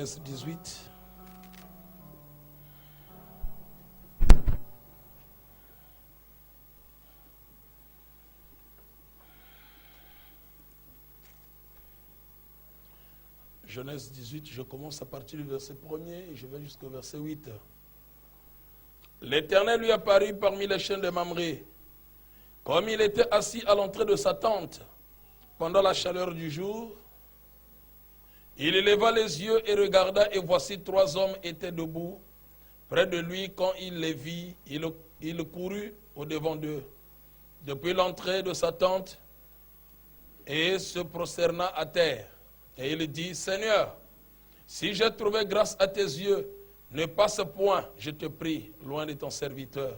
Genèse 18. Genèse 18, je commence à partir du verset 1er et je vais jusqu'au verset 8. L'Éternel lui apparut parmi les chênes de Mamré, comme il était assis à l'entrée de sa tente pendant la chaleur du jour. Il éleva les yeux et regarda, et voici 3 hommes étaient debout près de lui. Quand il les vit, il courut au-devant d'eux, depuis l'entrée de sa tente, et se prosterna à terre. Et il dit, Seigneur, si j'ai trouvé grâce à tes yeux, ne passe point, je te prie, loin de ton serviteur.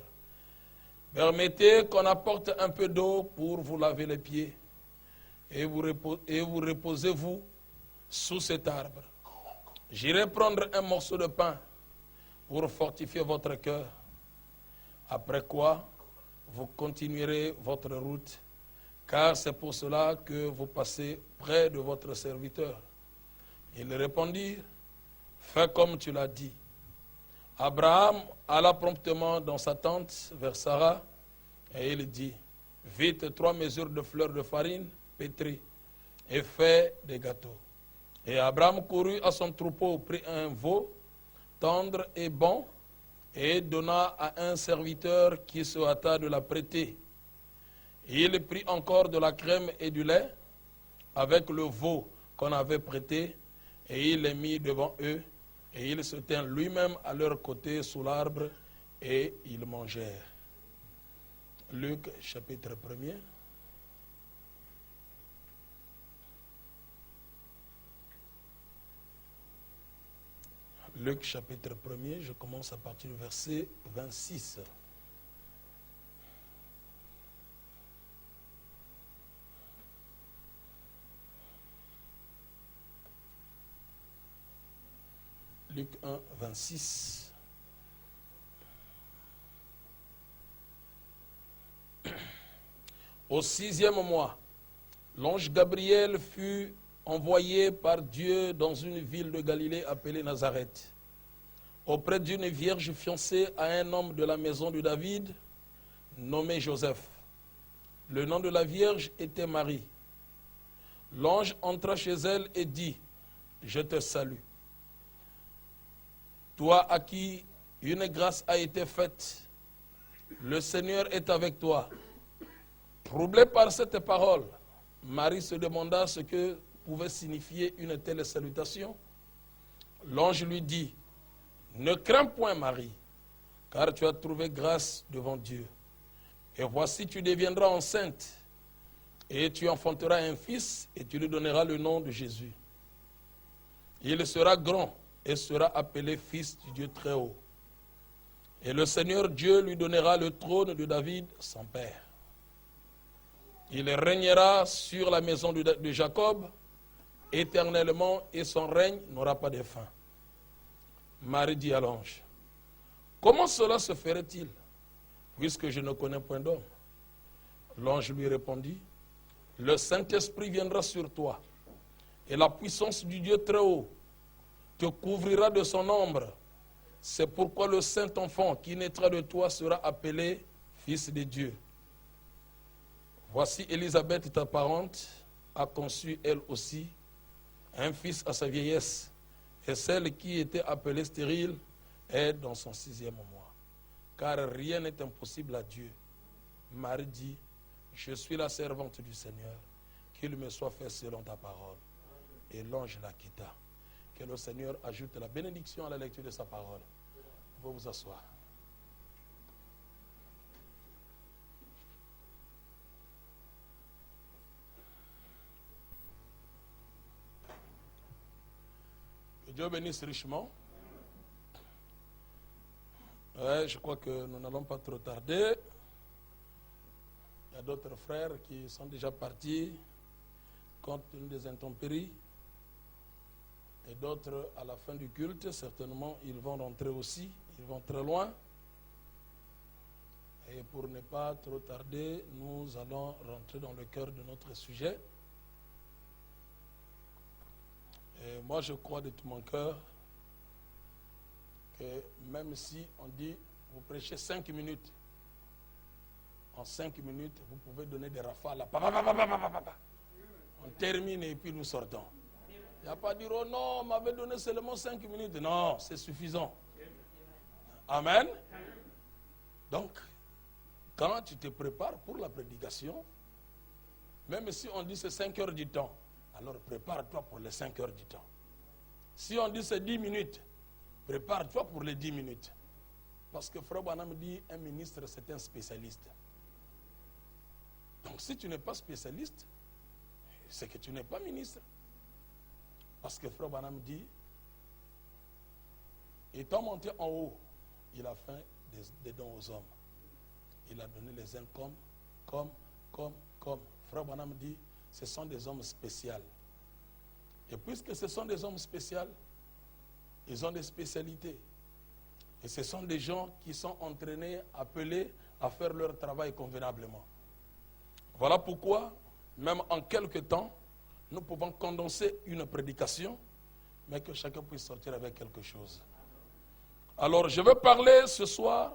Permettez qu'on apporte un peu d'eau pour vous laver les pieds, et vous reposez-vous sous cet arbre. J'irai prendre un morceau de pain pour fortifier votre cœur. Après quoi, vous continuerez votre route, car c'est pour cela que vous passez près de votre serviteur. Ils répondirent, fais comme tu l'as dit. Abraham alla promptement dans sa tente vers Sarah, et il dit, vite 3 mesures de fleurs de farine pétrie, et fais des gâteaux. Et Abraham courut à son troupeau, prit un veau tendre et bon, et donna à un serviteur qui se hâta de la prêter. Il prit encore de la crème et du lait avec le veau qu'on avait prêté, et il les mit devant eux, et il se tint lui-même à leur côté sous l'arbre, et ils mangèrent. Luc chapitre 1er. Luc chapitre 1er, je commence à partir du verset 26. Luc 1, 26. Au 6e mois, l'ange Gabriel fut envoyé par Dieu dans une ville de Galilée appelée Nazareth, auprès d'une vierge fiancée à un homme de la maison de David, nommé Joseph. Le nom de la vierge était Marie. L'ange entra chez elle et dit, je te salue. Toi à qui une grâce a été faite, le Seigneur est avec toi. Troublée par cette parole, Marie se demanda ce que pouvait signifier une telle salutation. L'ange lui dit, ne crains point Marie, car tu as trouvé grâce devant Dieu. Et voici, tu deviendras enceinte, et tu enfanteras un fils, et tu lui donneras le nom de Jésus. Il sera grand, et sera appelé fils du Dieu très haut. Et le Seigneur Dieu lui donnera le trône de David, son père. Il régnera sur la maison de Jacob éternellement, et son règne n'aura pas de fin. Marie dit à l'ange, comment cela se ferait-il, puisque je ne connais point d'homme? L'ange lui répondit, le Saint-Esprit viendra sur toi, et la puissance du Dieu très haut te couvrira de son ombre. C'est pourquoi le Saint-Enfant qui naîtra de toi sera appelé Fils de Dieu. Voici Élisabeth, ta parente, a conçu elle aussi un fils à sa vieillesse, et celle qui était appelée stérile est dans son 6e mois. Car rien n'est impossible à Dieu. Marie dit, je suis la servante du Seigneur, qu'il me soit fait selon ta parole. Et l'ange la quitta. Que le Seigneur ajoute la bénédiction à la lecture de sa parole. Vous pouvez vous asseoir. Que Dieu bénisse richement. Ouais, je crois que nous n'allons pas trop tarder. Il y a d'autres frères qui sont déjà partis compte tenu des intempéries. Et d'autres, à la fin du culte, certainement, ils vont rentrer aussi. Ils vont très loin. Et pour ne pas trop tarder, nous allons rentrer dans le cœur de notre sujet. Et moi, je crois de tout mon cœur que même si on dit, vous prêchez 5 minutes, en 5 minutes, vous pouvez donner des rafales. On termine et puis nous sortons. Il n'y a pas à dire, oh non, on m'avait donné seulement 5 minutes. Non, c'est suffisant. Amen. Donc, quand tu te prépares pour la prédication, même si on dit c'est 5 heures du temps, alors prépare-toi pour les 5 heures du temps. Si on dit c'est 10 minutes, prépare-toi pour les 10 minutes. Parce que Frère Branham dit, un ministre c'est un spécialiste. Donc si tu n'es pas spécialiste, c'est que tu n'es pas ministre. Parce que Frère Branham dit, étant monté en haut, il a fait des dons aux hommes. Il a donné les uns comme. Frère Branham dit, ce sont des hommes spéciaux. Et puisque ce sont des hommes spéciaux, ils ont des spécialités. Et ce sont des gens qui sont entraînés, appelés à faire leur travail convenablement. Voilà pourquoi, même en quelques temps, nous pouvons condenser une prédication, mais que chacun puisse sortir avec quelque chose. Alors, je vais parler ce soir,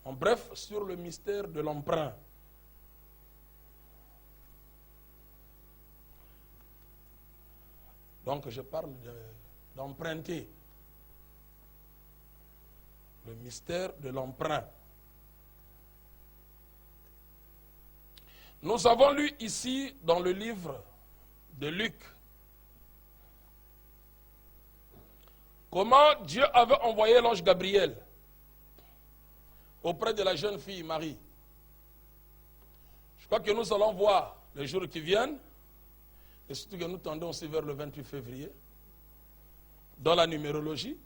en bref, sur le mystère de l'emprunt. Donc, je parle d'emprunter. Le mystère de l'emprunt. Nous avons lu ici dans le livre de Luc comment Dieu avait envoyé l'ange Gabriel auprès de la jeune fille Marie. Je crois que nous allons voir les jours qui viennent, et surtout que nous tendons aussi vers le 28 février, dans la numérologie,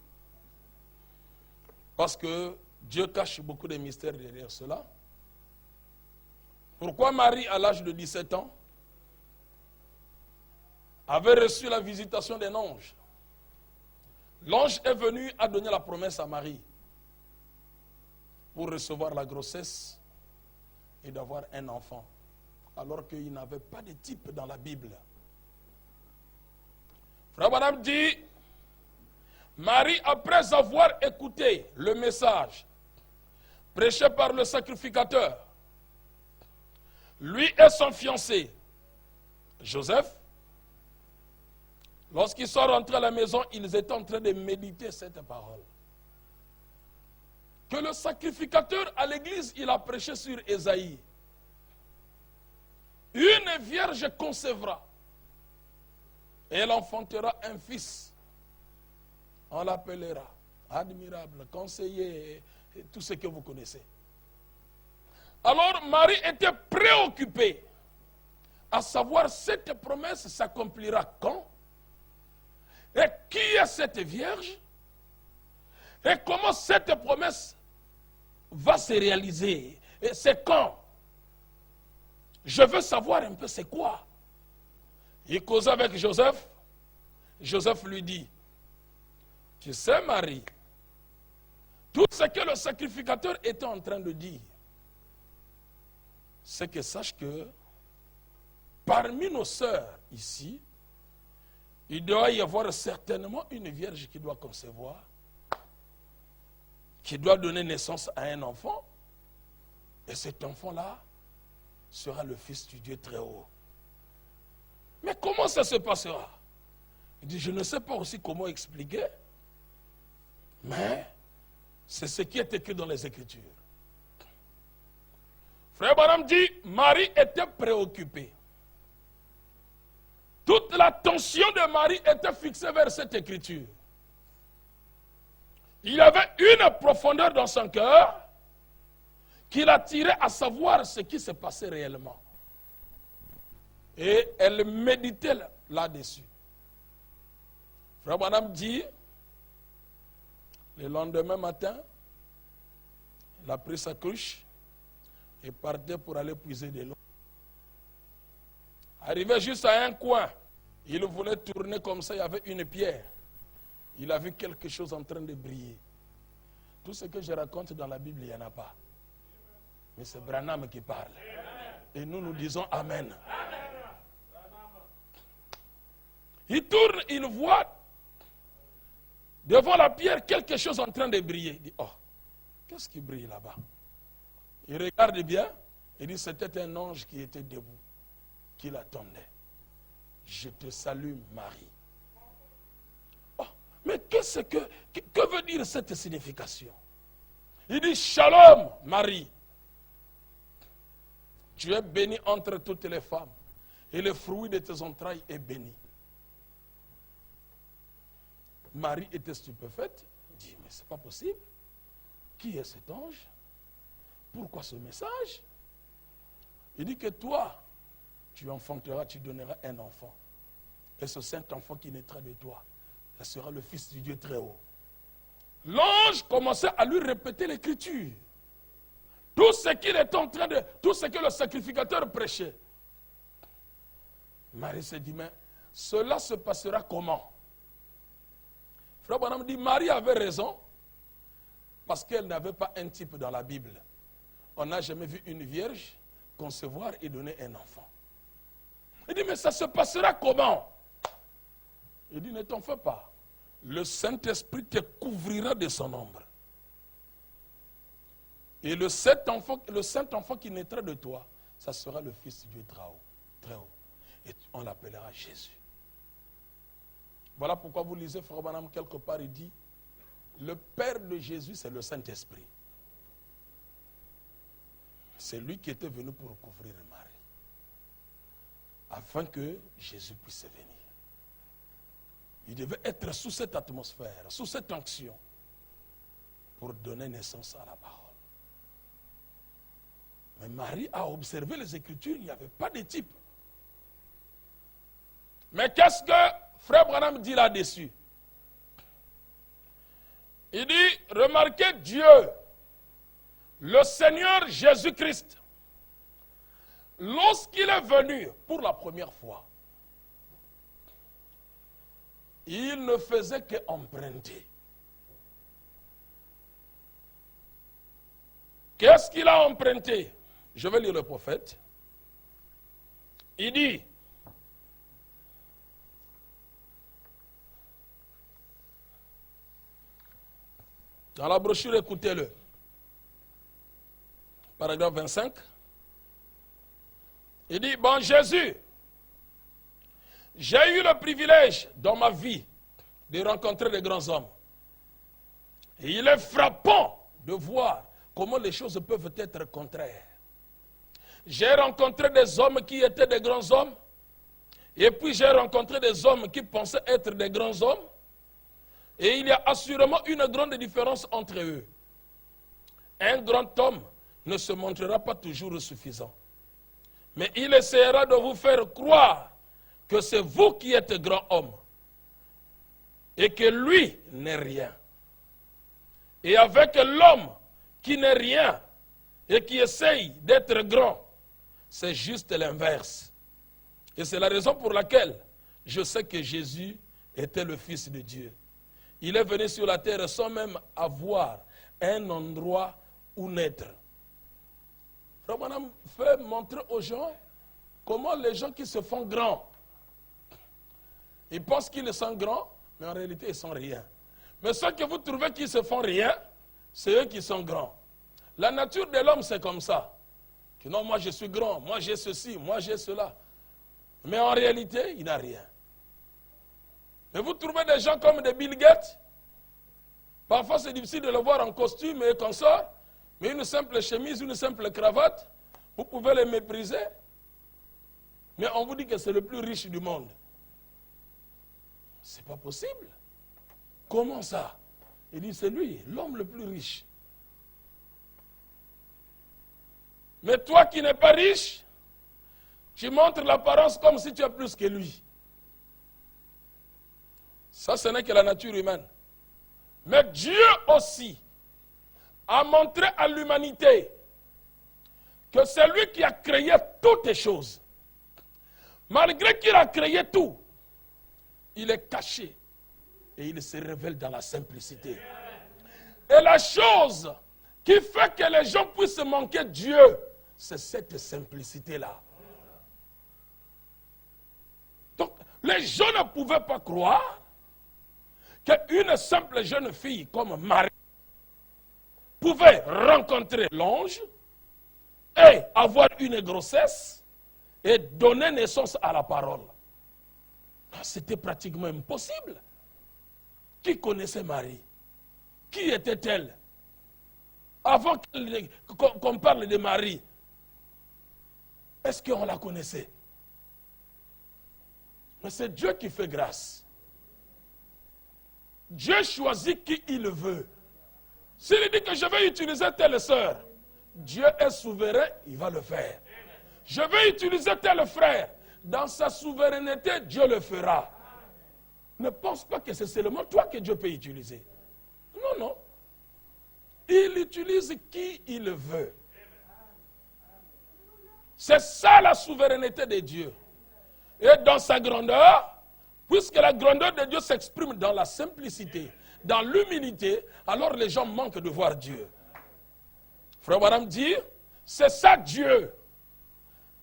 parce que Dieu cache beaucoup de mystères derrière cela. Pourquoi Marie, à l'âge de 17 ans, avait reçu la visitation d'un ange? L'ange est venu à donner la promesse à Marie pour recevoir la grossesse et d'avoir un enfant, alors qu'il n'avait pas de type dans la Bible. Frère Branham dit, Marie, après avoir écouté le message prêché par le sacrificateur, lui et son fiancé, Joseph, lorsqu'ils sont rentrés à la maison, ils étaient en train de méditer cette parole. Que le sacrificateur à l'église, il a prêché sur Ésaïe. Une vierge concevra et elle enfantera un fils. On l'appellera admirable, conseiller, et tout ce que vous connaissez. Alors Marie était préoccupée à savoir cette promesse s'accomplira quand, et qui est cette vierge, et comment cette promesse va se réaliser, et c'est quand. Je veux savoir un peu c'est quoi. Il cause avec Joseph. Joseph lui dit, tu sais Marie, tout ce que le sacrificateur était en train de dire, c'est que sache que parmi nos sœurs ici, il doit y avoir certainement une vierge qui doit concevoir, qui doit donner naissance à un enfant, et cet enfant-là sera le Fils du Dieu très haut. Mais comment ça se passera? Il dit, je ne sais pas aussi comment expliquer, mais c'est ce qui est écrit dans les Écritures. Frère Branham dit, Marie était préoccupée. Toute l'attention de Marie était fixée vers cette écriture. Il y avait une profondeur dans son cœur qui l'attirait à savoir ce qui se passait réellement. Et elle méditait là-dessus. Frère Branham dit, le lendemain matin, il a pris sa cruche et partait pour aller puiser de l'eau. Arrivé juste à un coin, il voulait tourner comme ça, il y avait une pierre. Il a vu quelque chose en train de briller. Tout ce que je raconte dans la Bible, il n'y en a pas. Mais c'est Branham qui parle. Et nous, nous disons Amen. Il tourne, il voit devant la pierre, quelque chose en train de briller. Il dit, oh, qu'est-ce qui brille là-bas? Il regarde bien, il dit, c'était un ange qui était debout, qui l'attendait. Je te salue, Marie. Oh, mais que veut dire cette signification? Il dit, Shalom, Marie. Tu es bénie entre toutes les femmes, et le fruit de tes entrailles est béni. Marie était stupéfaite. Elle dit, mais c'est pas possible. Qui est cet ange? Pourquoi ce message? Il dit que toi, tu enfanteras, tu donneras un enfant. Et ce saint enfant qui naîtra de toi, ce sera le Fils du Dieu très haut. L'ange commençait à lui répéter l'écriture. Tout ce qu'il est en train de... Tout ce que le sacrificateur prêchait. Marie s'est dit, mais cela se passera comment? Frère Branham dit, Marie avait raison, parce qu'elle n'avait pas un type dans la Bible. On n'a jamais vu une vierge concevoir et donner un enfant. Il dit, mais ça se passera comment? Il dit, ne t'en fais pas. Le Saint-Esprit te couvrira de son ombre. Et le Saint-Enfant qui naîtra de toi, ça sera le Fils du Dieu très haut. Très haut. Et on l'appellera Jésus. Voilà pourquoi vous lisez Frère Branham quelque part, il dit, le Père de Jésus, c'est le Saint-Esprit. C'est lui qui était venu pour couvrir Marie, afin que Jésus puisse venir. Il devait être sous cette atmosphère, sous cette onction, pour donner naissance à la parole. Mais Marie a observé les Écritures, il n'y avait pas de type. Mais qu'est-ce que Frère Branham dit là-dessus? Il dit, remarquez Dieu, le Seigneur Jésus-Christ, lorsqu'il est venu pour la première fois, il ne faisait qu'emprunter. Qu'est-ce qu'il a emprunté? Je vais lire le prophète. Il dit, dans la brochure, écoutez-le. Paragraphe 25. Il dit, bon Jésus, j'ai eu le privilège dans ma vie de rencontrer des grands hommes. Et il est frappant de voir comment les choses peuvent être contraires. J'ai rencontré des hommes qui étaient des grands hommes, et puis j'ai rencontré des hommes qui pensaient être des grands hommes, et il y a assurément une grande différence entre eux. Un grand homme ne se montrera pas toujours suffisant, mais il essaiera de vous faire croire que c'est vous qui êtes grand homme, et que lui n'est rien. Et avec l'homme qui n'est rien, et qui essaye d'être grand, c'est juste l'inverse. Et c'est la raison pour laquelle je sais que Jésus était le Fils de Dieu. Il est venu sur la terre sans même avoir un endroit où naître. Frère Branham fait montrer aux gens comment les gens qui se font grands, ils pensent qu'ils sont grands, mais en réalité ils sont rien. Mais ceux que vous trouvez qui se font rien, c'est eux qui sont grands. La nature de l'homme c'est comme ça. Que non, moi je suis grand, moi j'ai ceci, moi j'ai cela. Mais en réalité, il n'a rien. Mais vous trouvez des gens comme des Bill Gates. Parfois c'est difficile de le voir en costume et consort, mais une simple chemise, une simple cravate, vous pouvez les mépriser. Mais on vous dit que c'est le plus riche du monde. C'est pas possible. Comment ça? Il dit c'est lui, l'homme le plus riche. Mais toi qui n'es pas riche, tu montres l'apparence comme si tu es plus que lui. Ça, ce n'est que la nature humaine. Mais Dieu aussi a montré à l'humanité que c'est lui qui a créé toutes les choses. Malgré qu'il a créé tout, il est caché et il se révèle dans la simplicité. Et la chose qui fait que les gens puissent manquer Dieu, c'est cette simplicité-là. Donc, les gens ne pouvaient pas croire qu'une simple jeune fille comme Marie pouvait rencontrer l'ange et avoir une grossesse et donner naissance à la parole. C'était pratiquement impossible. Qui connaissait Marie? Qui était-elle? Avant qu'on parle de Marie, est-ce qu'on la connaissait? Mais c'est Dieu qui fait grâce. Dieu choisit qui il veut. S'il dit que je vais utiliser telle sœur, Dieu est souverain, il va le faire. Je vais utiliser tel frère, dans sa souveraineté, Dieu le fera. Ne pense pas que c'est seulement toi que Dieu peut utiliser. Non, non. Il utilise qui il veut. C'est ça la souveraineté de Dieu. Et dans sa grandeur, puisque la grandeur de Dieu s'exprime dans la simplicité, dans l'humilité, alors les gens manquent de voir Dieu. Frère Branham dit, c'est ça Dieu.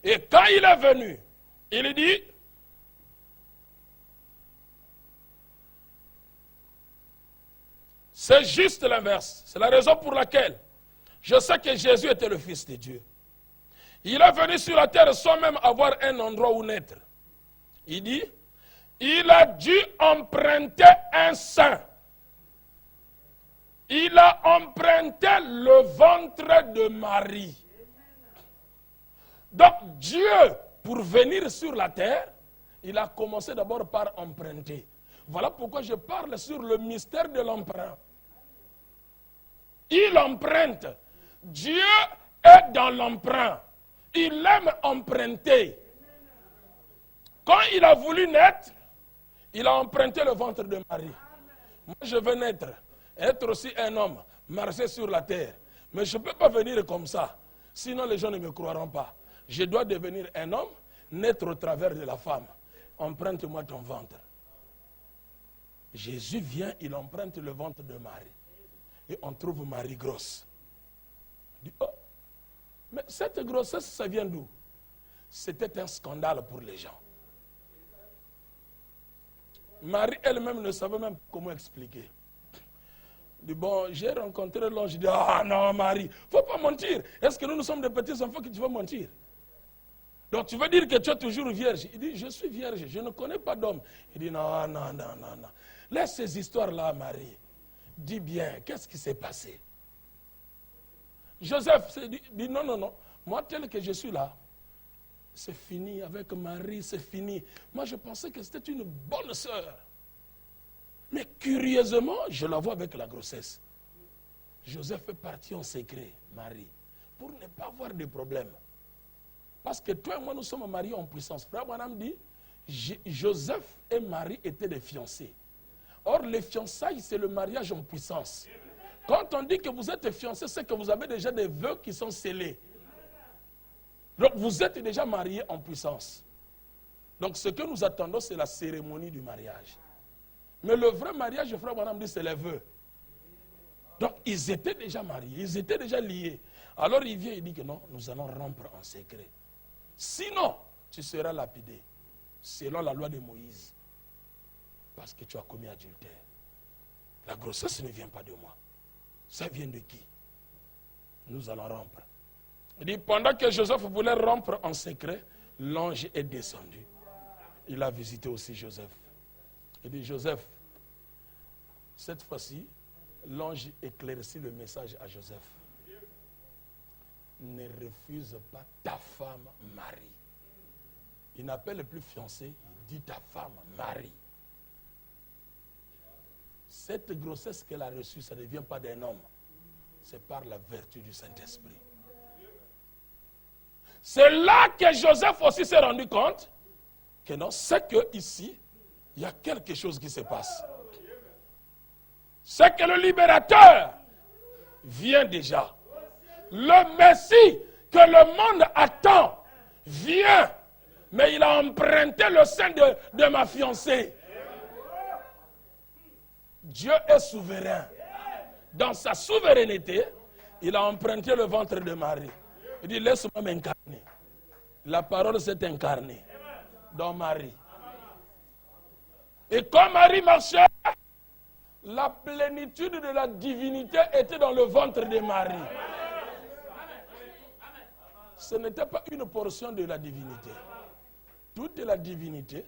Et quand il est venu, il dit, c'est juste l'inverse. C'est la raison pour laquelle je sais que Jésus était le Fils de Dieu. Il est venu sur la terre sans même avoir un endroit où naître. Il dit, il a dû emprunter un sein. Il a emprunté le ventre de Marie. Donc Dieu, pour venir sur la terre, il a commencé d'abord par emprunter. Voilà pourquoi je parle sur le mystère de l'emprunt. Il emprunte. Dieu est dans l'emprunt. Il aime emprunter. Quand il a voulu naître, il a emprunté le ventre de Marie. Moi, je veux naître, être aussi un homme, marcher sur la terre. Mais je ne peux pas venir comme ça. Sinon, les gens ne me croiront pas. Je dois devenir un homme, naître au travers de la femme. Emprunte-moi ton ventre. Jésus vient, il emprunte le ventre de Marie. Et on trouve Marie grosse. On dit, oh, mais cette grossesse, ça vient d'où? C'était un scandale pour les gens. Marie elle-même ne savait même comment expliquer. Elle dit, bon, j'ai rencontré l'ange. Je dis, ah non, Marie, il ne faut pas mentir. Est-ce que nous sommes des petits enfants que tu vas mentir? Donc tu veux dire que tu es toujours vierge? Il dit, je suis vierge, je ne connais pas d'homme. Il dit, non, non, non, non, non. Laisse ces histoires-là, Marie. Dis bien, qu'est-ce qui s'est passé? Joseph dit, non, non, non. Moi, tel que je suis là, c'est fini avec Marie, c'est fini. Moi, je pensais que c'était une bonne sœur. Mais curieusement, je la vois avec la grossesse. Joseph est parti en secret, Marie, pour ne pas avoir de problème. Parce que toi et moi, nous sommes mariés en puissance. Frère Branham dit, Joseph et Marie étaient des fiancés. Or, les fiançailles, c'est le mariage en puissance. Quand on dit que vous êtes fiancés, c'est que vous avez déjà des vœux qui sont scellés. Donc, vous êtes déjà mariés en puissance. Donc, ce que nous attendons, c'est la cérémonie du mariage. Mais le vrai mariage, frère Branham dit, c'est les vœux. Donc, ils étaient déjà mariés, ils étaient déjà liés. Alors, il vient et dit que non, nous allons rompre en secret. Sinon, tu seras lapidé, selon la loi de Moïse. Parce que tu as commis adultère. La grossesse ne vient pas de moi. Ça vient de qui? Nous allons rompre. Il dit, pendant que Joseph voulait rompre en secret, l'ange est descendu. Il a visité aussi Joseph. Il dit, Joseph, cette fois-ci, l'ange éclaircit le message à Joseph. Ne refuse pas ta femme Marie. Il n'appelle plus fiancée, il dit ta femme Marie. Cette grossesse qu'elle a reçue, ça ne vient pas d'un homme. C'est par la vertu du Saint-Esprit. C'est là que Joseph aussi s'est rendu compte que non, c'est qu'ici, il y a quelque chose qui se passe. C'est que le libérateur vient déjà. Le Messie que le monde attend vient. Mais il a emprunté le sein de ma fiancée. Dieu est souverain. Dans sa souveraineté, il a emprunté le ventre de Marie. Il dit, laisse-moi m'incarner. La parole s'est incarnée dans Marie. Et quand Marie marchait, La plénitude de la divinité était dans le ventre de Marie. Ce n'était pas une portion de la divinité. Toute la divinité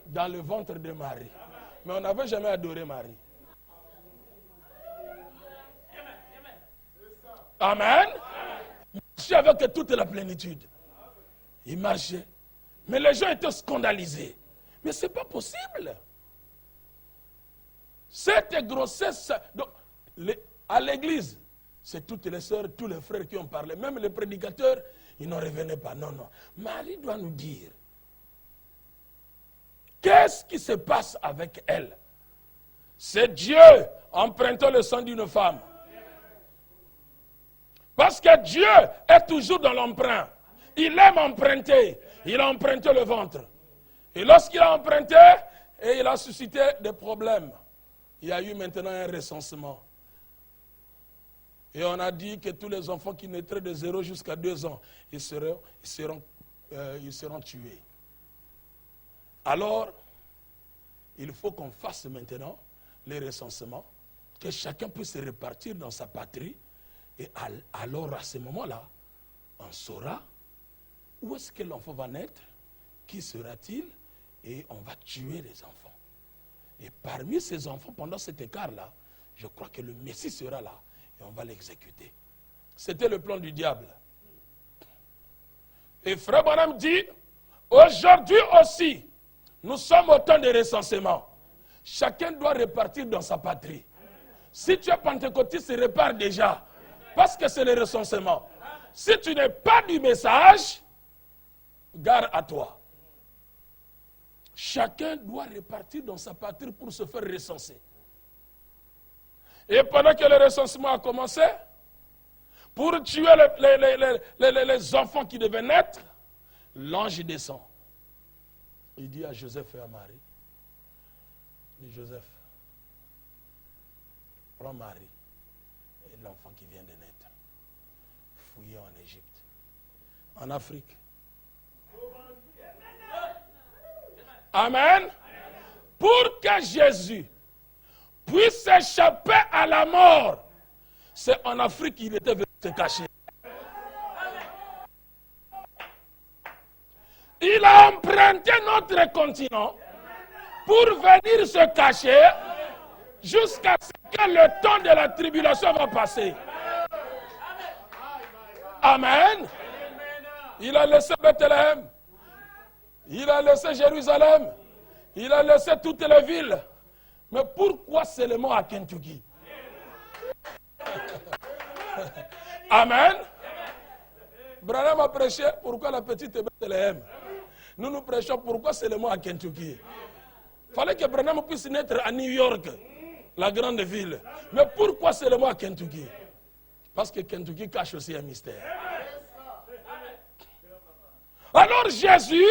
dans le ventre de Marie. Mais on n'avait jamais adoré Marie. Amen. Il marchait avec toute la plénitude. Il marchait. Mais les gens étaient scandalisés. Mais ce n'est pas possible. Cette grossesse, donc, à l'église, c'est toutes les sœurs, tous les frères qui ont parlé. Même les prédicateurs, ils n'en revenaient pas. Non, non. Marie doit nous dire, qu'est-ce qui se passe avec elle? C'est Dieu empruntant le sang d'une femme. Parce que Dieu est toujours dans l'emprunt. Il aime emprunter. Il a emprunté le ventre. Et lorsqu'il a emprunté, et il a suscité des problèmes, il y a eu maintenant un recensement. Et on a dit que tous les enfants qui naîtraient de 0 jusqu'à 2 ans, ils seront tués. Alors, il faut qu'on fasse maintenant les recensements, que chacun puisse se répartir dans sa patrie. Et alors, à ce moment-là, on saura où est-ce que l'enfant va naître, qui sera-t-il, et on va tuer les enfants. Et parmi ces enfants, pendant cet écart-là, je crois que le Messie sera là, et on va l'exécuter. C'était le plan du diable. Et Frère Branham dit, aujourd'hui aussi, nous sommes au temps de recensement. Chacun doit repartir dans sa patrie. Si tu es pentecôtiste, repars déjà. Parce que c'est le recensement. Si tu n'es pas du message, gare à toi. Chacun doit repartir dans sa patrie pour se faire recenser. Et pendant que le recensement a commencé, pour tuer les enfants qui devaient naître, l'ange descend. Il dit à Joseph et à Marie, il dit Joseph, prends Marie et l'enfant qui vient de naître, fouillez en Égypte, en Afrique. Amen. Pour que Jésus puisse échapper à la mort, c'est en Afrique qu'il était venu se cacher. Il a emprunté notre continent pour venir se cacher jusqu'à ce que le temps de la tribulation va passer. Amen. Il a laissé Bethléem. Il a laissé Jérusalem. Il a laissé toutes les villes. Mais pourquoi seulement à Kentucky? Amen. Branham a prêché pourquoi la petite Bethléem. Nous nous prêchons pourquoi seulement à Kentucky. Il fallait que Branham puisse naître à New York, la grande ville. Mais pourquoi seulement à Kentucky? Parce que Kentucky cache aussi un mystère. Alors Jésus,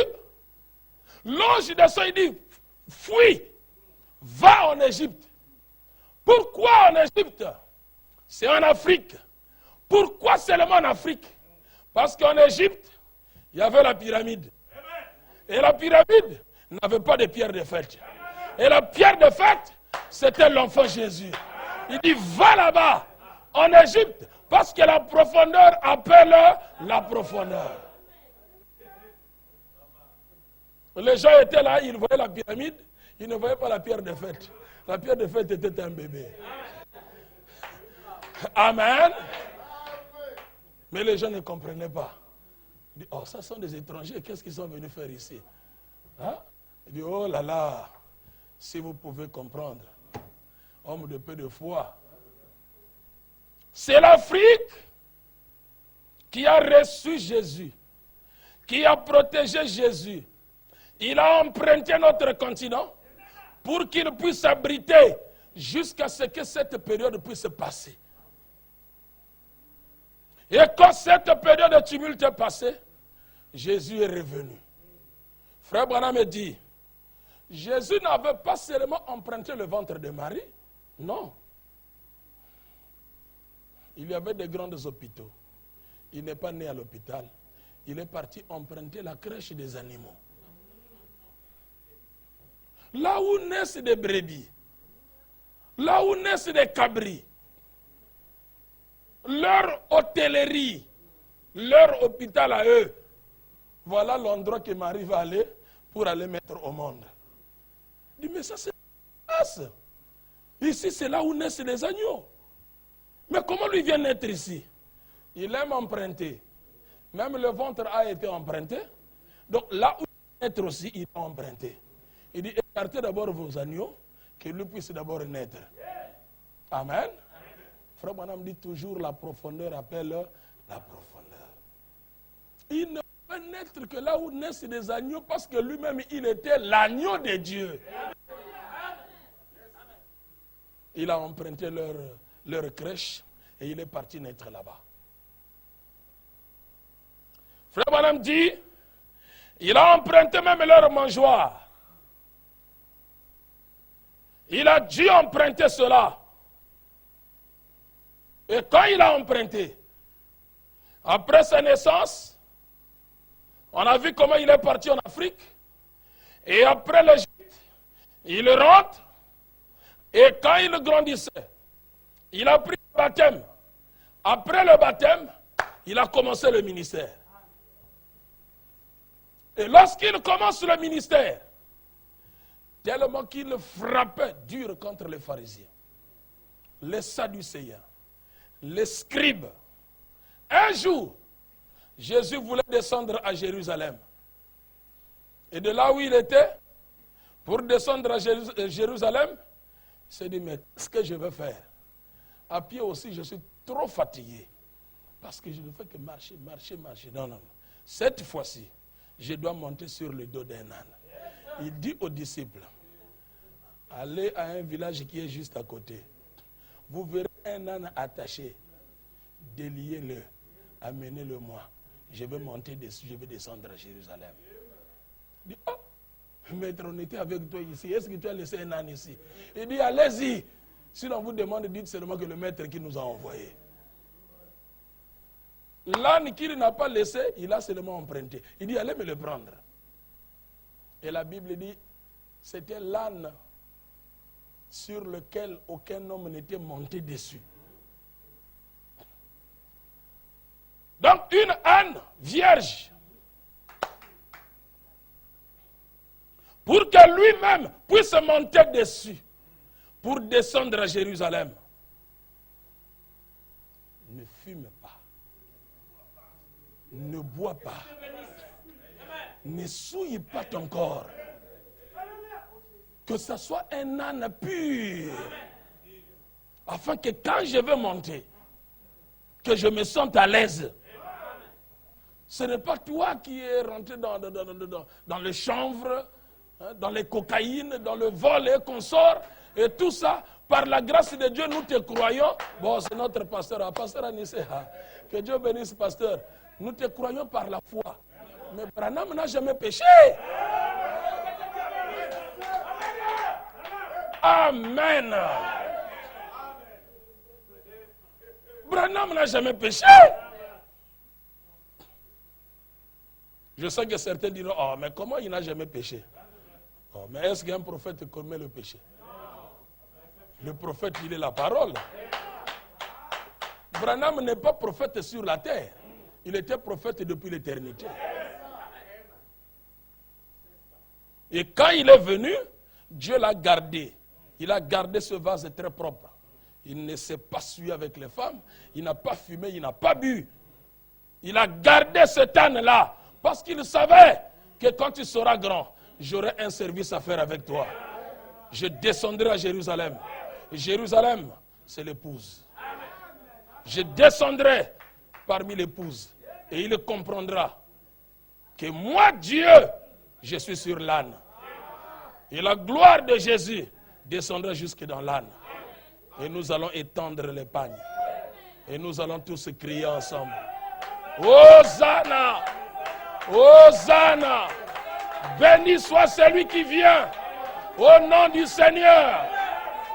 l'ange descend, il dit, fuis, va en Égypte. Pourquoi en Égypte? C'est en Afrique. Pourquoi seulement en Afrique? Parce qu'en Égypte, il y avait la pyramide. Et la pyramide n'avait pas de pierre de fête. Et la pierre de fête, c'était l'enfant Jésus. Il dit, va là-bas, en Égypte, parce que la profondeur appelle la profondeur. Les gens étaient là, ils voyaient la pyramide, ils ne voyaient pas la pierre de fête. La pierre de fête était un bébé. Amen. Mais les gens ne comprenaient pas. Ils disent, oh, ça sont des étrangers, qu'est-ce qu'ils sont venus faire ici? Hein? Ils disent, oh là là, si vous pouvez comprendre, homme de peu de foi. C'est l'Afrique qui a reçu Jésus, qui a protégé Jésus. Il a emprunté notre continent pour qu'il puisse abriter jusqu'à ce que cette période puisse passer. Et quand cette période de tumulte est passée, Jésus est revenu. Frère Branham me dit, Jésus n'avait pas seulement emprunté le ventre de Marie, non. Il y avait des grands hôpitaux. Il n'est pas né à l'hôpital. Il est parti emprunter la crèche des animaux. Là où naissent des brebis, là où naissent des cabris, leur hôtellerie, leur hôpital à eux, voilà l'endroit que Marie va aller pour aller mettre au monde. Il dit, mais ça c'est passe. Ici, c'est là où naissent les agneaux. Mais comment lui vient naître ici? Il aime emprunter. Même le ventre a été emprunté. Donc là où il va naître aussi, il va emprunter. Il dit, écartez d'abord vos agneaux, que lui puisse d'abord naître. Amen. Frère Branham dit toujours, la profondeur appelle la profondeur. Il ne peut naître que là où naissent les agneaux, parce que lui-même, il était l'agneau de Dieu. Il a emprunté leur crèche et il est parti naître là-bas. Frère Branham dit, il a emprunté même leur mangeoire. Il a dû emprunter cela. Et quand il a emprunté, après sa naissance, on a vu comment il est parti en Afrique. Et après l'Égypte, il rentre. Et quand il grandissait, il a pris le baptême. Après le baptême, il a commencé le ministère. Et lorsqu'il commence le ministère, tellement qu'il frappait dur contre les pharisiens, les sadducéens, les scribes. Un jour, Jésus voulait descendre à Jérusalem. Et de là où il était, pour descendre à Jérusalem, il s'est dit, mais qu'est-ce que je vais faire? À pied aussi, je suis trop fatigué. Parce que je ne fais que marcher. Non, non. Cette fois-ci, je dois monter sur le dos d'un âne. Il dit aux disciples, allez à un village qui est juste à côté. Vous verrez un âne attaché. Déliez-le. Amenez-le moi. Je vais monter dessus, je vais descendre à Jérusalem. Il dit, oh, maître, on était avec toi ici. Est-ce que tu as laissé un âne ici? Il dit, allez-y. Si l'on vous demande, dites seulement que le maître qui nous a envoyés. L'âne qu'il n'a pas laissé, il a seulement emprunté. Il dit, allez me le prendre. Et la Bible dit, c'était l'âne sur lequel aucun homme n'était monté dessus. Donc une âne vierge, pour que lui-même puisse monter dessus, pour descendre à Jérusalem. Ne fume pas, ne bois pas, ne souille pas ton corps. Que ce soit un âne pur, afin que quand je vais monter, que je me sente à l'aise. Ce n'est pas toi qui es rentré dans le chanvre, hein, dans les cocaïnes, dans le vol et consorts, et tout ça, par la grâce de Dieu, nous te croyons. Bon, c'est notre pasteur, pasteur Anicea. Que Dieu bénisse, pasteur. Nous te croyons par la foi. Mais Branham n'a jamais péché. Amen. Branham n'a jamais péché. Je sais que certains diront, oh, mais comment il n'a jamais péché? Oh, mais est-ce qu'un prophète commet le péché? Le prophète, il est la parole. Branham n'est pas prophète sur la terre. Il était prophète depuis l'éternité. Et quand il est venu, Dieu l'a gardé. Il a gardé ce vase très propre. Il ne s'est pas suivi avec les femmes. Il n'a pas fumé, il n'a pas bu. Il a gardé cet âne-là. Parce qu'il savait que quand tu seras grand, j'aurai un service à faire avec toi. Je descendrai à Jérusalem. Et Jérusalem, c'est l'épouse. Je descendrai parmi l'épouse. Et il comprendra que moi, Dieu, je suis sur l'âne. Et la gloire de Jésus descendra jusque dans l'âne. Et nous allons étendre les pagnes. Et nous allons tous crier ensemble. Hosanna! Hosanna! Béni soit celui qui vient au nom du Seigneur.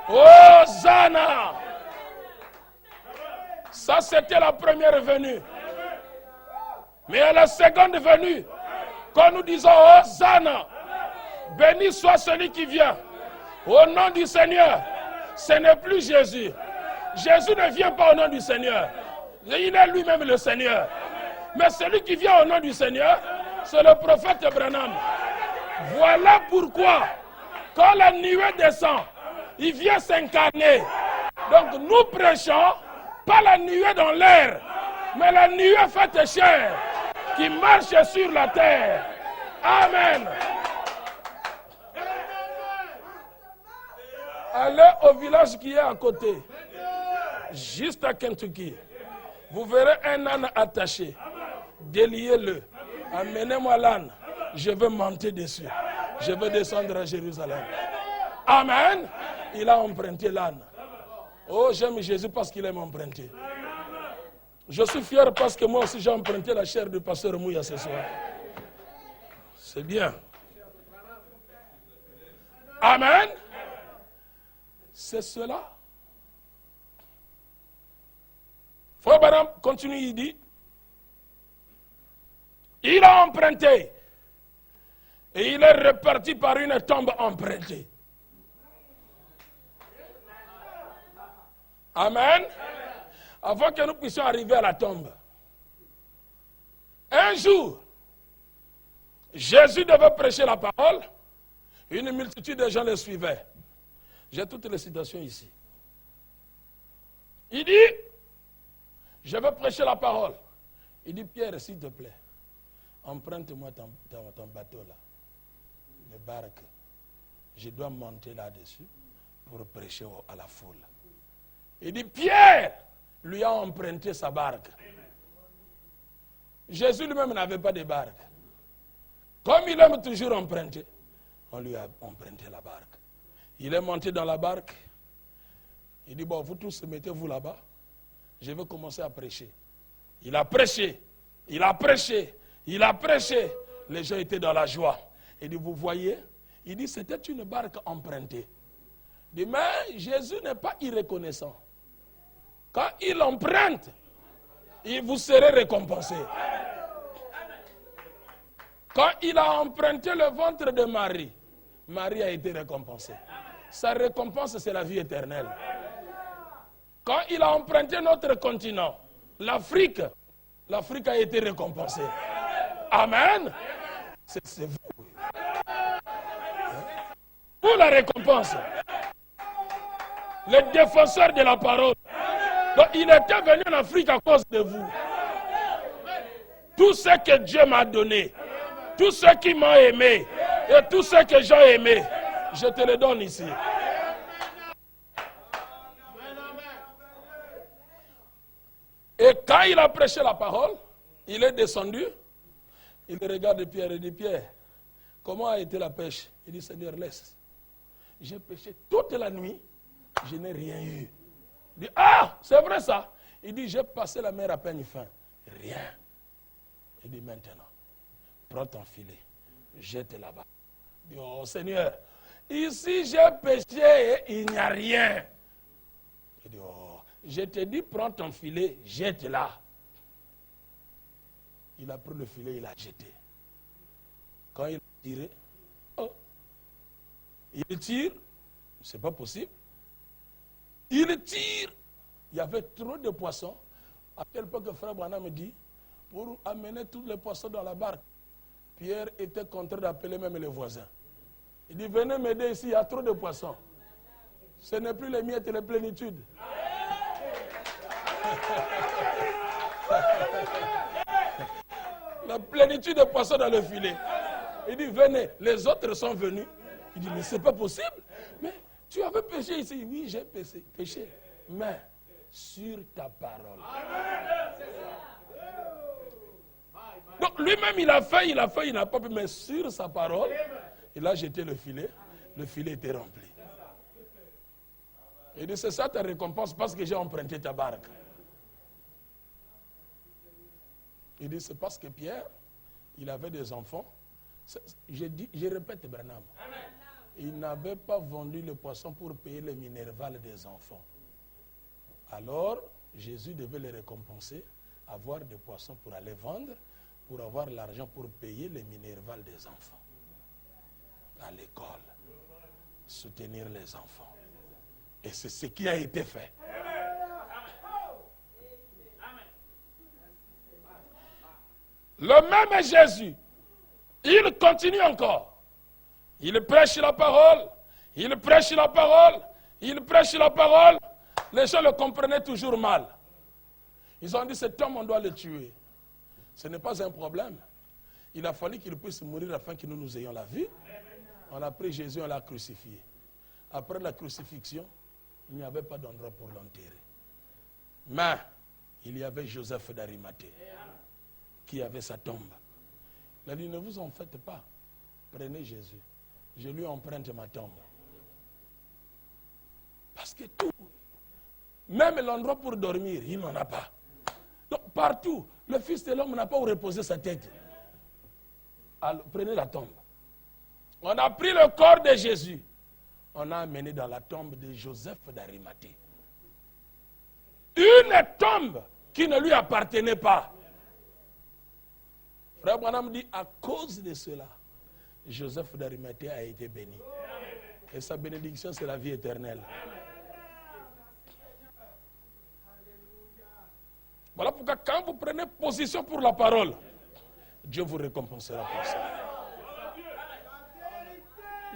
Hosanna! Ça, c'était la première venue. Mais à la seconde venue, quand nous disons Hosanna, béni soit celui qui vient au nom du Seigneur, Ce n'est plus Jésus. Jésus ne vient pas au nom du Seigneur. Il est lui-même le Seigneur. Mais celui qui vient au nom du Seigneur, c'est le prophète Branham. Voilà pourquoi, quand la nuée descend, il vient s'incarner. Donc nous prêchons, pas la nuée dans l'air, mais la nuée faite chair, qui marche sur la terre. Amen. Allez au village qui est à côté, juste à Kentucky. Vous verrez un âne attaché. Déliez-le. Amenez-moi l'âne. Je veux monter dessus. Je veux descendre à Jérusalem. Amen. Il a emprunté l'âne. Oh, j'aime Jésus parce qu'il aime emprunter. Je suis fier parce que moi aussi j'ai emprunté la chair du pasteur Mouya ce soir. C'est bien. Amen. C'est cela. Frère Branham continue, il dit, il a emprunté et il est reparti par une tombe empruntée. Amen. Avant que nous puissions arriver à la tombe, un jour, Jésus devait prêcher la parole, une multitude de gens le suivaient. J'ai toutes les citations ici. Il dit, je vais prêcher la parole. Il dit, Pierre, s'il te plaît, emprunte-moi ton bateau là, le barque. Je dois monter là-dessus pour prêcher à la foule. Il dit, Pierre lui a emprunté sa barque. Jésus lui-même n'avait pas de barque. Comme il aime toujours emprunter, on lui a emprunté la barque. Il est monté dans la barque. Il dit, bon, vous tous mettez-vous là-bas. Je vais commencer à prêcher. Il a prêché. Il a prêché. Il a prêché. Les gens étaient dans la joie. Il dit, vous voyez? Il dit, c'était une barque empruntée. Il dit, mais Jésus n'est pas irreconnaissant. Quand il emprunte, il vous serez récompensé. Quand il a emprunté le ventre de Marie, Marie a été récompensée. Sa récompense, c'est la vie éternelle. Quand il a emprunté notre continent, l'Afrique, l'Afrique a été récompensée. Amen. C'est vous. Pour la récompense, le défenseur de la parole. Donc, il était venu en Afrique à cause de vous. Tout ce que Dieu m'a donné, tout ce qui m'a aimé et tout ce que j'ai aimé, je te le donne ici. Et quand il a prêché la parole, il est descendu, il regarde Pierre et dit, Pierre, comment a été la pêche? Il dit, Seigneur, laisse. J'ai pêché toute la nuit, je n'ai rien eu. Il dit, ah, c'est vrai ça. Il dit, j'ai passé la mer à peine faim. Rien. Il dit, maintenant, prends ton filet, jette là-bas. Il dit, oh Seigneur, ici j'ai pêché et il n'y a rien. Il dit, oh, je te dis, prends ton filet, jette là. Il a pris le filet, il a jeté. Quand il a tiré, oh, il tire, c'est pas possible. Il tire. Il y avait trop de poissons. À tel point que Frère Branham me dit, pour amener tous les poissons dans la barque, Pierre était contraint d'appeler même les voisins. Il dit, venez m'aider ici, il y a trop de poissons. Ce n'est plus les miettes et les plénitudes. La plénitude de poissons dans le filet. Il dit, venez. Les autres sont venus. Il dit, mais c'est pas possible. Mais tu avais péché ici. Oui, j'ai péché. Mais sur ta parole. Donc lui-même, il a fait, il n'a pas pu. Mais sur sa parole, il a jeté le filet était rempli. Il dit, c'est ça ta récompense parce que j'ai emprunté ta barque. Il dit, c'est parce que Pierre, il avait des enfants. Je répète, Branham. Il n'avait pas vendu le poisson pour payer les minervales des enfants. Alors, Jésus devait les récompenser, avoir des poissons pour aller vendre, pour avoir l'argent pour payer les minervales des enfants. À l'école, soutenir les enfants. Et c'est ce qui a été fait. Le même Jésus, il continue encore. Il prêche la parole, il prêche la parole, il prêche la parole. Les gens le comprenaient toujours mal. Ils ont dit, cet homme, on doit le tuer. Ce n'est pas un problème. Il a fallu qu'il puisse mourir afin que nous ayons la vie. On a pris Jésus, on l'a crucifié. Après la crucifixion, il n'y avait pas d'endroit pour l'enterrer. Mais il y avait Joseph d'Arimathée qui avait sa tombe. Il a dit, ne vous en faites pas. Prenez Jésus. Je lui emprunte ma tombe. Parce que tout, même l'endroit pour dormir, il n'en a pas. Donc partout, le Fils de l'homme n'a pas où reposer sa tête. Alors, prenez la tombe. On a pris le corps de Jésus. On a amené dans la tombe de Joseph d'Arimathée. Une tombe qui ne lui appartenait pas. Frère Branham dit, à cause de cela, Joseph d'Arimathée a été béni. Et sa bénédiction, c'est la vie éternelle. Voilà pourquoi quand vous prenez position pour la parole, Dieu vous récompensera pour ça.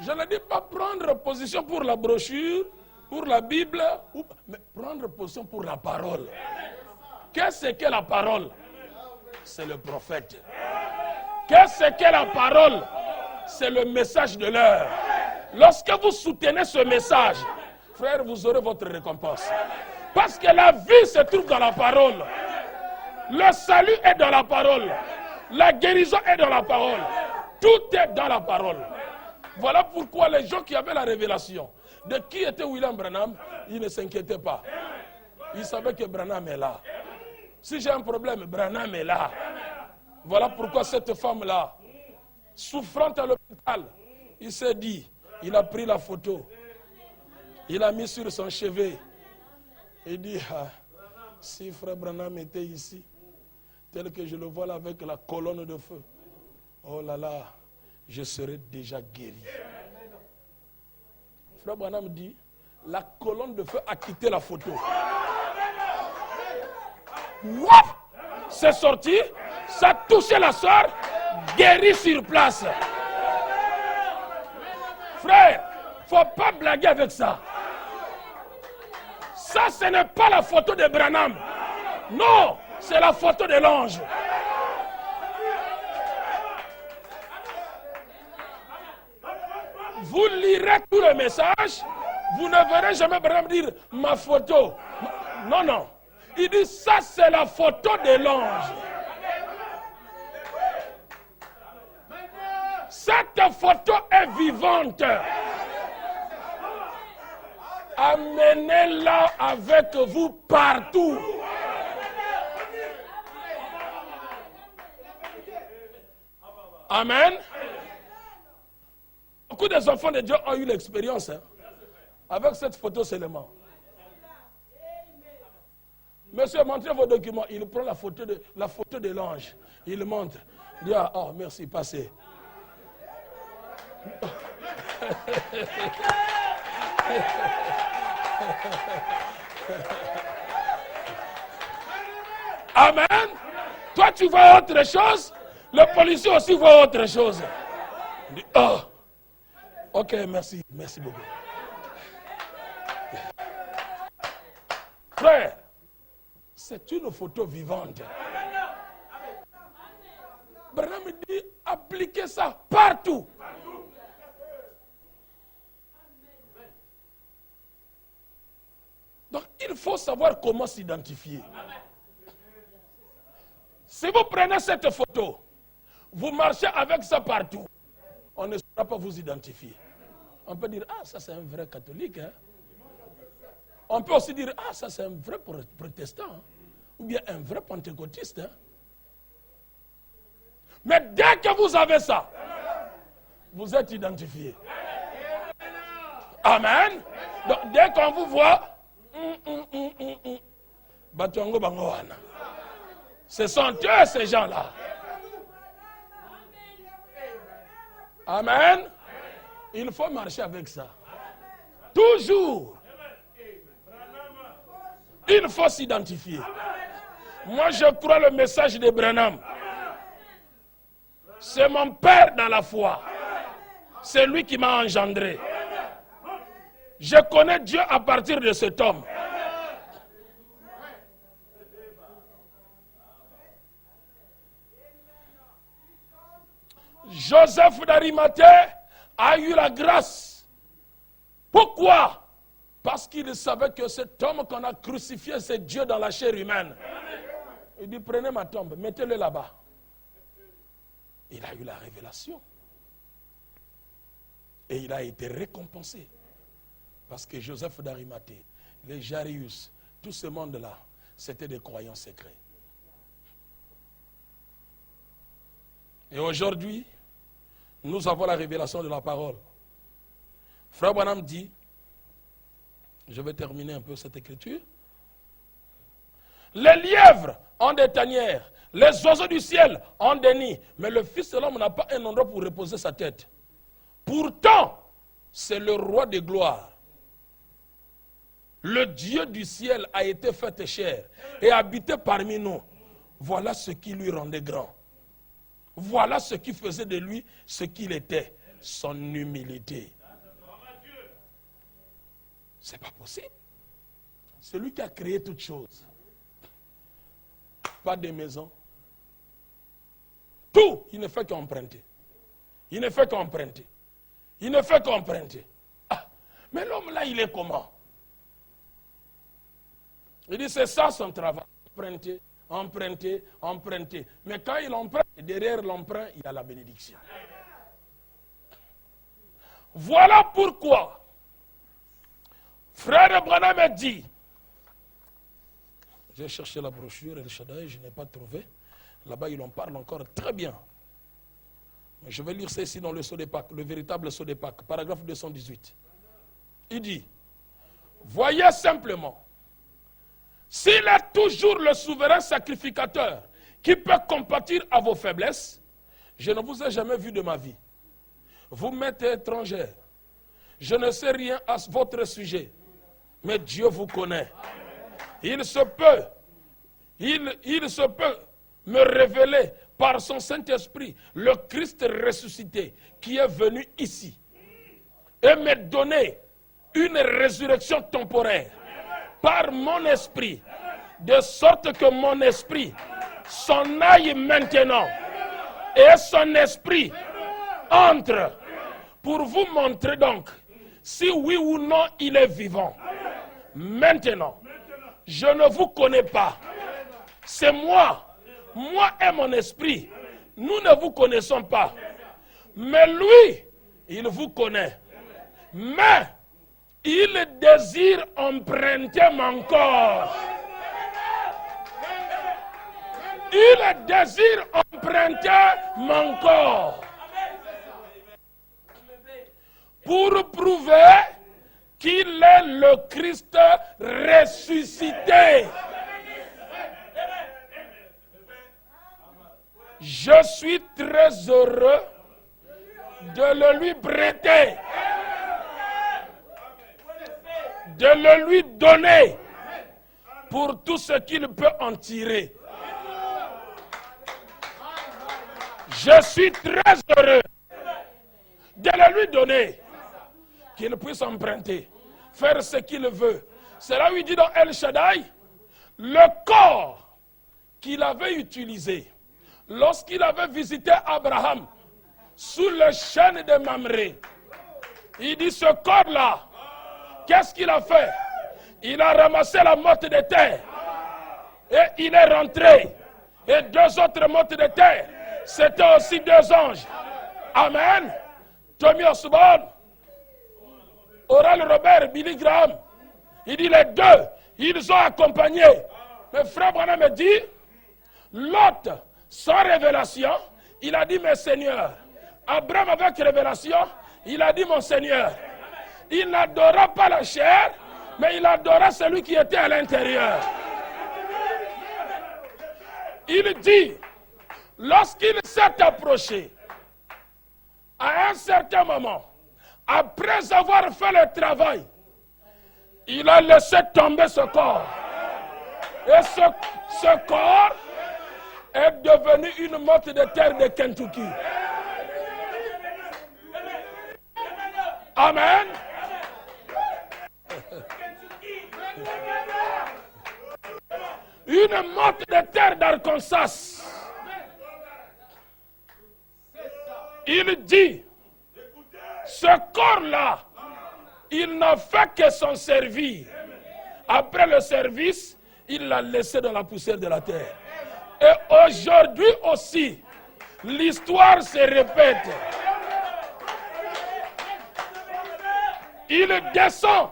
Je ne dis pas prendre position pour la brochure, pour la Bible, mais prendre position pour la parole. Qu'est-ce que la parole? C'est le prophète. Qu'est-ce que la parole? C'est le message de l'heure. Lorsque vous soutenez ce message, frère, vous aurez votre récompense. Parce que la vie se trouve dans la parole. Le salut est dans la parole. La guérison est dans la parole. Tout est dans la parole. Voilà pourquoi les gens qui avaient la révélation de qui était William Branham, ils ne s'inquiétaient pas. Ils savaient que Branham est là. Si j'ai un problème, Branham est là. Voilà pourquoi cette femme-là, souffrante à l'hôpital, il s'est dit, il a pris la photo, il a mis sur son chevet, il dit, ah, si frère Branham était ici, tel que je le vois là avec la colonne de feu, oh là là, je serais déjà guéri. Frère Branham dit, la colonne de feu a quitté la photo. C'est sorti, ça a touché la soeur, guéri sur place. Frère, il ne faut pas blaguer avec ça. Ça, ce n'est pas la photo de Branham. Non, c'est la photo de l'ange. Vous lirez tout le message, vous ne verrez jamais Branham dire ma photo. Non, non. Il dit ça, c'est la photo de l'ange. Cette photo est vivante. Amenez-la avec vous partout. Amen. Beaucoup des enfants de Dieu ont eu l'expérience avec cette photo seulement. Monsieur, montrez vos documents. Il prend la photo de l'ange. Il montre. Il dit, ah, oh, merci, passez. Amen. Toi, tu vois autre chose. Le policier aussi voit autre chose. Il dit, oh, ok, merci. Merci beaucoup. Frère, c'est une photo vivante. Branham dit, appliquez ça partout. Donc, il faut savoir comment s'identifier. Si vous prenez cette photo, vous marchez avec ça partout, on ne saura pas vous identifier. On peut dire, ah, ça c'est un vrai catholique. Hein? On peut aussi dire, ah, ça c'est un vrai protestant. Hein? Ou bien un vrai pentecôtiste. Hein? Mais dès que vous avez ça, vous êtes identifié. Amen. Donc, dès qu'on vous voit, ce sont eux, ces gens-là. Amen. Il faut marcher avec ça. Toujours. Il faut s'identifier. Moi, je crois le message de Branham. C'est mon père dans la foi. C'est lui qui m'a engendré. Je connais Dieu à partir de cet homme. Joseph d'Arimathée a eu la grâce. Pourquoi? Parce qu'il savait que cet homme qu'on a crucifié, c'est Dieu dans la chair humaine. Il dit, prenez ma tombe, mettez-le là-bas. Il a eu la révélation. Et il a été récompensé. Parce que Joseph d'Arimathée, les Jarius, tout ce monde-là, c'était des croyants secrets. Et aujourd'hui, nous avons la révélation de la parole. Frère Branham dit, je vais terminer un peu cette écriture. Les lièvres ont des tanières, les oiseaux du ciel ont des nids, mais le Fils de l'homme n'a pas un endroit pour reposer sa tête. Pourtant, c'est le roi de gloire. Le Dieu du ciel a été fait chair et habité parmi nous. Voilà ce qui lui rendait grand. Voilà ce qui faisait de lui ce qu'il était, son humilité. C'est pas possible. C'est lui qui a créé toutes choses. Pas de maison. Tout, il ne fait qu'emprunter. Il ne fait qu'emprunter. Il ne fait qu'emprunter. Ah, mais l'homme là, il est comment? Il dit, c'est ça son travail. Emprunter, emprunter, emprunter. Mais quand il emprunte, derrière l'emprunt, il y a la bénédiction. Voilà pourquoi Frère Branham a dit, j'ai cherché la brochure El Shaddai, je n'ai pas trouvé. Là-bas, il en parle encore très bien. Mais je vais lire ça ici dans le Sceau de Pâques, le véritable Sceau de Pâques, paragraphe 218. Il dit, voyez simplement, s'il est toujours le souverain sacrificateur qui peut compatir à vos faiblesses, je ne vous ai jamais vu de ma vie. Vous m'êtes étrangère. Je ne sais rien à votre sujet, mais Dieu vous connaît. Il se peut me révéler par son Saint-Esprit le Christ ressuscité qui est venu ici et me donner une résurrection temporaire par mon esprit, de sorte que mon esprit s'en aille maintenant et son esprit entre pour vous montrer donc si oui ou non il est vivant. Maintenant, je ne vous connais pas. C'est moi et mon esprit. Nous ne vous connaissons pas. Mais lui, il vous connaît. Mais il désire emprunter mon corps. Il désire emprunter mon corps. Pour prouver qu'il est le Christ ressuscité. Je suis très heureux de le lui prêter, de le lui donner pour tout ce qu'il peut en tirer. Je suis très heureux de le lui donner, qu'il puisse emprunter, faire ce qu'il veut. C'est là où il dit dans El Shaddai, le corps qu'il avait utilisé lorsqu'il avait visité Abraham sous le chêne de Mamré. Il dit, ce corps-là, qu'est-ce qu'il a fait? Il a ramassé la motte de terre et il est rentré. Et deux autres mottes de terre, c'était aussi deux anges. Amen. Tommy Osborne, Oral Robert, Billy Graham. Il dit, les deux, ils ont accompagné. Mais frère Branham me dit, l'autre, sans révélation, il a dit, mes seigneurs. Abraham avec révélation, il a dit, mon Seigneur. Il n'adora pas la chair, mais il adora celui qui était à l'intérieur. Il dit, lorsqu'il s'est approché, à un certain moment, après avoir fait le travail, il a laissé tomber ce corps. Et ce corps est devenu une motte de terre de Kentucky. Amen. Une motte de terre d'Arkansas. Il dit, ce corps-là, il n'a fait que s'en servir. Après le service, il l'a laissé dans la poussière de la terre. Et aujourd'hui aussi, l'histoire se répète. Il descend,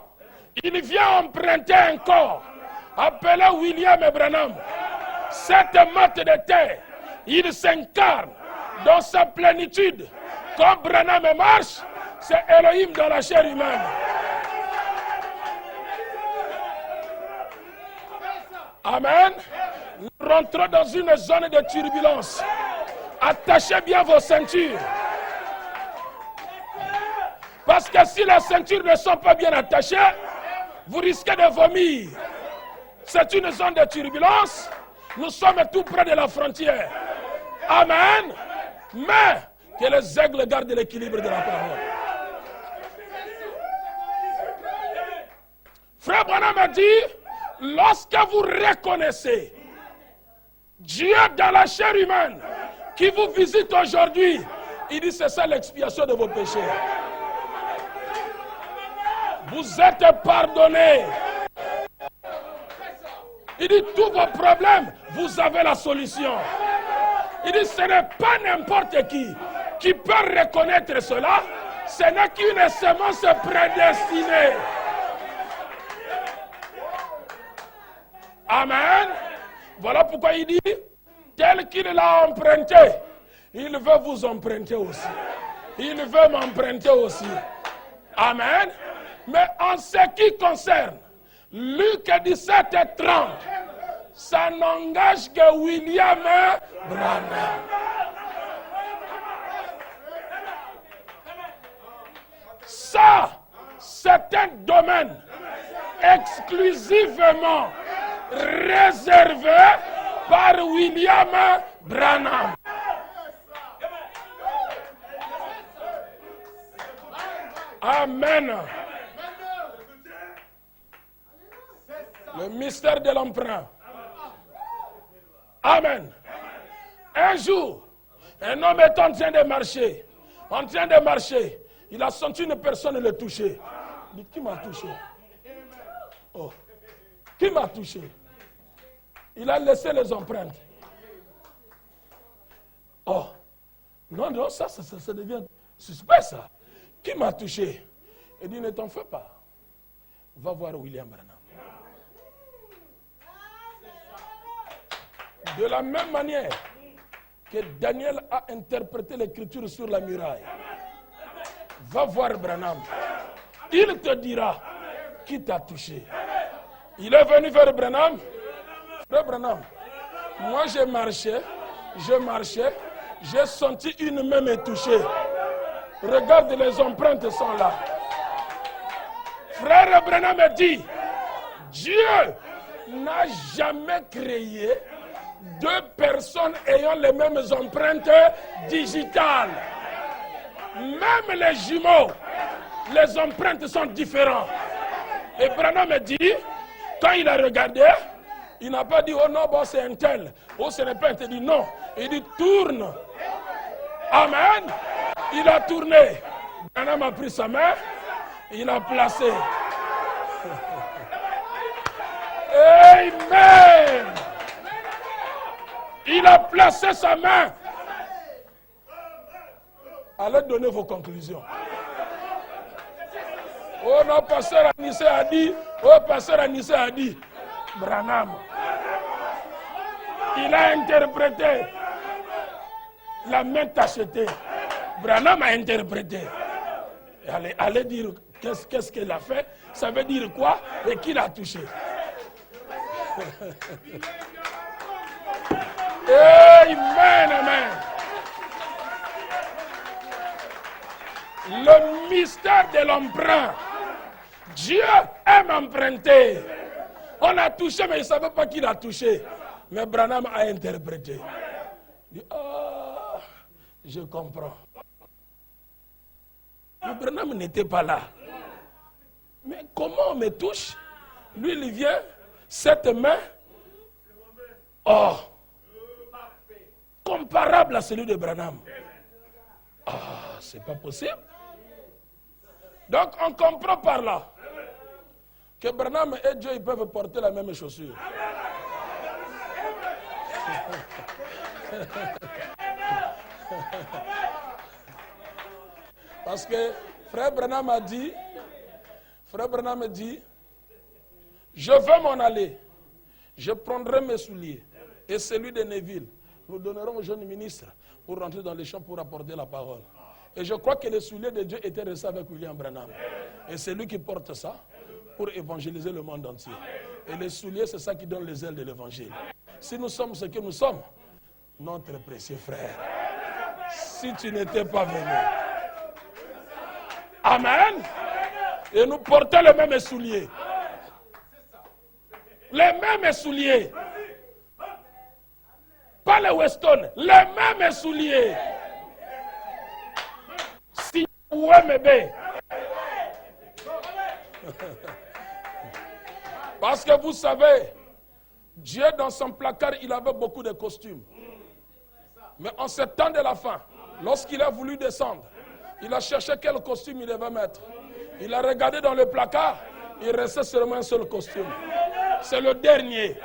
il vient emprunter un corps, appelé William Branham. Cette motte de terre, il s'incarne dans sa plénitude. Quand Branham marche, c'est Elohim dans la chair humaine. Amen. Nous rentrons dans une zone de turbulence. Attachez bien vos ceintures. Parce que si les ceintures ne sont pas bien attachées, vous risquez de vomir. C'est une zone de turbulence. Nous sommes tout près de la frontière. Amen. Mais que les aigles gardent l'équilibre de la parole. Frère Branham a dit, lorsque vous reconnaissez Dieu dans la chair humaine qui vous visite aujourd'hui, il dit c'est ça l'expiation de vos péchés. Vous êtes pardonnés. Il dit tous vos problèmes, vous avez la solution. Il dit ce n'est pas n'importe qui peut reconnaître cela. Ce n'est qu'une semence prédestinée. Amen. Voilà pourquoi il dit, tel qu'il l'a emprunté, il veut vous emprunter aussi. Il veut m'emprunter aussi. Amen. Mais en ce qui concerne Luc 17:30, ça n'engage que William Branham. Ça, c'est un domaine exclusivement réservé par William Branham. Amen. Le mystère de l'emprunt. Amen. Un jour, un homme est en train de marcher. En train de marcher, il a senti une personne le toucher. Il dit, qui m'a touché? Oh, qui m'a touché? Il a laissé les empreintes. Oh, non, ça devient suspect, ça. Qui m'a touché? Il dit, ne t'en fais pas. Va voir William Branham. De la même manière que Daniel a interprété l'écriture sur la muraille, va voir Branham. Il te dira qui t'a touché. Il est venu vers Branham. Frère Branham, moi j'ai marché, j'ai senti une main me toucher. Regarde, les empreintes sont là. Frère Branham me dit, Dieu n'a jamais créé deux personnes ayant les mêmes empreintes digitales. Même les jumeaux, les empreintes sont différentes. Et Branham me dit, quand il a regardé, il n'a pas dit, oh non, bon, c'est un tel. Oh, ce n'est pas un tel. Il dit non. Il dit, tourne. Amen. Il a tourné. Branham a pris sa main, il a placé. Amen. Il a placé sa main. Allez donner vos conclusions. Oh non, pasteur Anissé a dit. Oh, pasteur Anissé a dit. Branham. Il a interprété. La main tachetée. Branham a interprété. Allez dire qu'est-ce qu'il a fait. Ça veut dire quoi et qui l'a touché. Amen, amen. Le mystère de l'emprunt. Dieu aime emprunter. On a touché, mais il ne savait pas qui l'a touché. Mais Branham a interprété. Il dit, ah, je comprends. Mais Branham n'était pas là. Mais comment on me touche? Lui, il vient, cette main, oh, comparable à celui de Branham. Ah, c'est pas possible. Donc, on comprend par là que Branham et Dieu, ils peuvent porter la même chaussure. Parce que frère Branham a dit, je veux m'en aller, je prendrai mes souliers et celui de Neville, nous donnerons aux jeunes ministres pour rentrer dans les champs pour apporter la parole. Et je crois que les souliers de Dieu étaient restés avec William Branham. Et c'est lui qui porte ça pour évangéliser le monde entier. Et les souliers, c'est ça qui donne les ailes de l'évangile. Si nous sommes ce que nous sommes, notre précieux frère, si tu n'étais pas venu, amen, et nous portons les mêmes souliers. Les mêmes souliers. Pas les Weston, les mêmes souliers. Si vous aimez. Parce que vous savez, Dieu dans son placard, il avait beaucoup de costumes. Mais en ce temps de la fin, lorsqu'il a voulu descendre, il a cherché quel costume il devait mettre. Il a regardé dans le placard, il restait seulement un seul costume. C'est le dernier.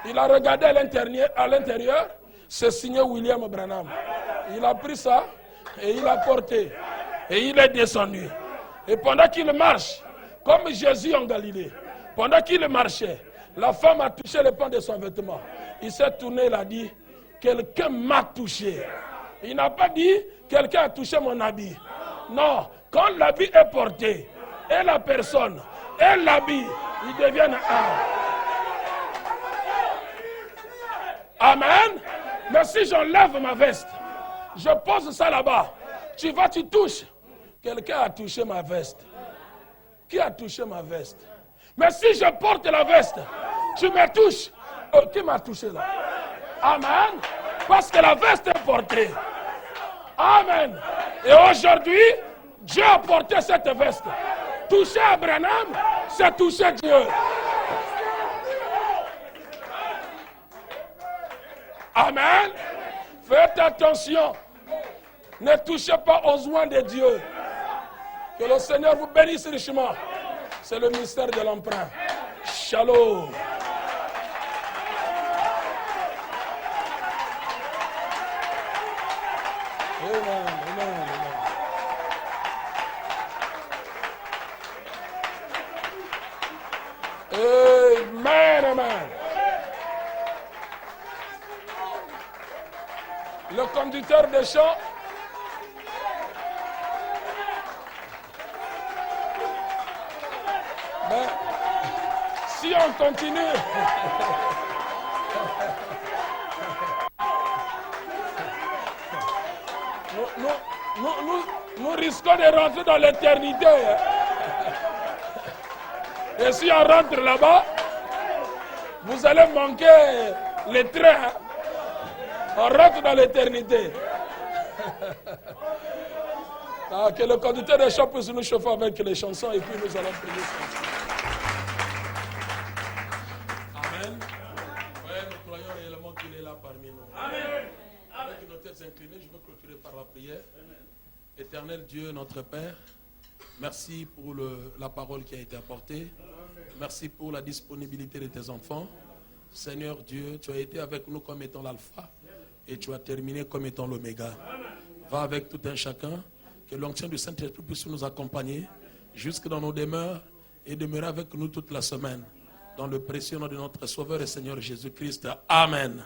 Il a regardé à l'intérieur, c'est signé William Branham. Il a pris ça et il a porté. Et il est descendu. Et pendant qu'il marche, comme Jésus en Galilée, pendant qu'il marchait, la femme a touché le pan de son vêtement. Il s'est tourné, il a dit, quelqu'un m'a touché. Il n'a pas dit, quelqu'un a touché mon habit. Non, quand l'habit est porté, et la personne, et l'habit, ils deviennent un. Amen. Mais si j'enlève ma veste, je pose ça là-bas, tu touches. Quelqu'un a touché ma veste. Qui a touché ma veste? Mais si je porte la veste, tu me touches. Oh, qui m'a touché là? Amen. Parce que la veste est portée. Amen. Et aujourd'hui, Dieu a porté cette veste. Toucher Abraham, c'est toucher Dieu. Amen. Faites attention. Ne touchez pas aux oins de Dieu. Que le Seigneur vous bénisse richement. C'est le mystère de l'emprunt. Shalom. Amen, amen, amen. Amen, amen. Le conducteur des chants. Ben, si on continue, nous risquons de rentrer dans l'éternité. Et si on rentre là-bas, vous allez manquer les trains. On rentre dans l'éternité. Que le conducteur des chants puisse nous chauffer avec les chansons et puis nous allons prier. Amen. Oui, nous croyons réellement qu'il est là parmi nous. Amen. Avec nos têtes inclinées, je veux clôturer par la prière. Éternel Dieu, notre Père, merci pour la parole qui a été apportée. Merci pour la disponibilité de tes enfants. Seigneur Dieu, tu as été avec nous comme étant l'alpha et tu as terminé comme étant l'oméga. Va avec tout un chacun. Que l'onction du Saint-Esprit puisse nous accompagner jusque dans nos demeures et demeurer avec nous toute la semaine. Dans le précieux nom de notre Sauveur et Seigneur Jésus-Christ. Amen.